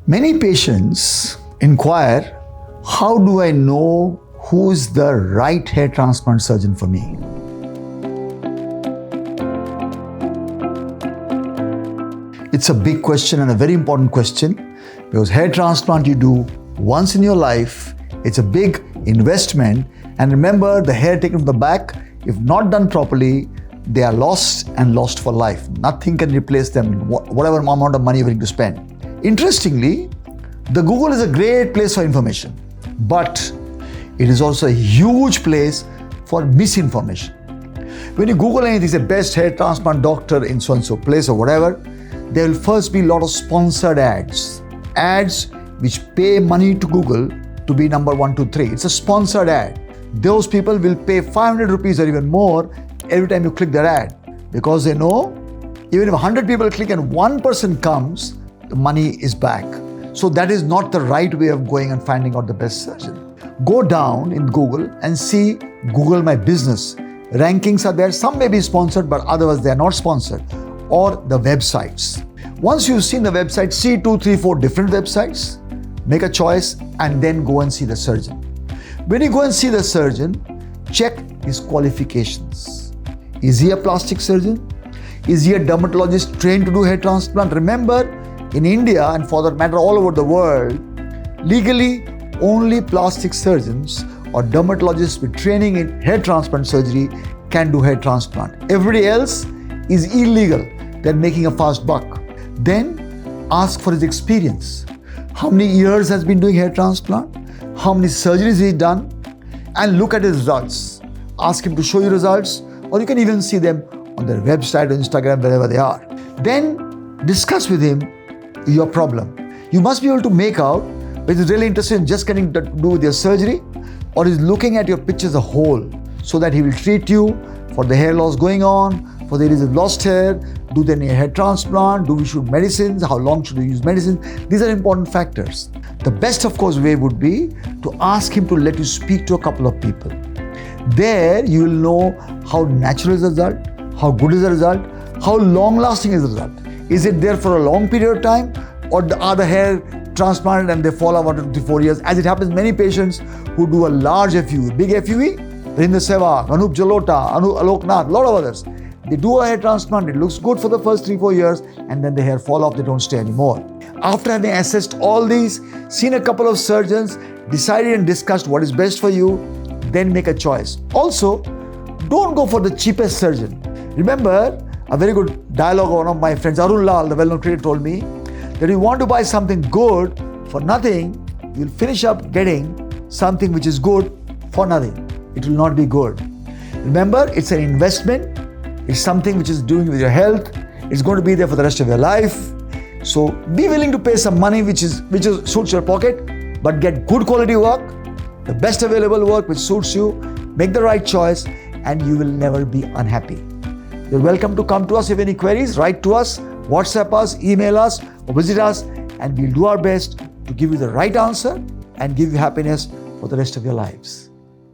Many patients inquire, how do I know who is the right hair transplant surgeon for me? It's a big question and a very important question, because hair transplant you do once in your life. It's a big investment, and remember, the hair taken from the back, if not done properly, they are lost and lost for life. Nothing can replace them, whatever amount of money you're willing to spend. Interestingly, the Google is a great place for information, but it is also a huge place for misinformation. When you Google anything, say best hair transplant doctor in so-and-so place or whatever, there will first be a lot of sponsored ads. Ads which pay money to Google to be number 1, 2, 3. It's a sponsored ad. Those people will pay 500 rupees or even more every time you click their ad, because they know even if 100 people click and one person comes, the money is back. So that is not the right way of going and finding out the best surgeon. Go down in Google and see Google My Business. Rankings are there. Some may be sponsored, but otherwise they are not sponsored. Or the websites. Once you've seen the website, see 2, 3, 4 different websites, make a choice, and then go and see the surgeon. When you go and see the surgeon, check his qualifications. Is he a plastic surgeon? Is he a dermatologist trained to do hair transplant? Remember, in India, and for that matter all over the world, legally only plastic surgeons or dermatologists with training in hair transplant surgery can do hair transplant. Everybody else is illegal. They're making a fast buck. Then ask for his experience. How many years has been doing hair transplant? How many surgeries he's done? And look at his results. Ask him to show you results, or you can even see them on their website or Instagram, wherever they are. Then discuss with him your problem. You must be able to make out whether he's really interested in just getting to do with your surgery, or is looking at your picture as a whole, so that he will treat you for the hair loss going on, for the areas of lost hair, do they need a hair transplant, do we shoot medicines, how long should we use medicine? These are important factors. The best, of course, way would be to ask him to let you speak to a couple of people. There you will know how natural is the result, how good is the result, how long lasting is the result. Is it there for a long period of time, or are the hair transplanted and they fall out after 4 years? As it happens, many patients who do a large FUE, big FUE, Rinder Sehwag, Anup Jalota, Alok Nath, a lot of others. They do a hair transplant, it looks good for the first 3-4 years, and then the hair fall off, they don't stay anymore. After having assessed all these, seen a couple of surgeons, decided and discussed what is best for you, then make a choice. Also, don't go for the cheapest surgeon. Remember, a very good dialogue of one of my friends, Arun Lal, the well-known critic, told me that if you want to buy something good for nothing, you'll finish up getting something which is good for nothing. It will not be good. Remember, it's an investment. It's something which is doing with your health. It's going to be there for the rest of your life. So be willing to pay some money which suits your pocket, but get good quality work, the best available work which suits you. Make the right choice, and you will never be unhappy. You're welcome to come to us if any queries. Write to us, WhatsApp us, email us, or visit us, and we'll do our best to give you the right answer and give you happiness for the rest of your lives.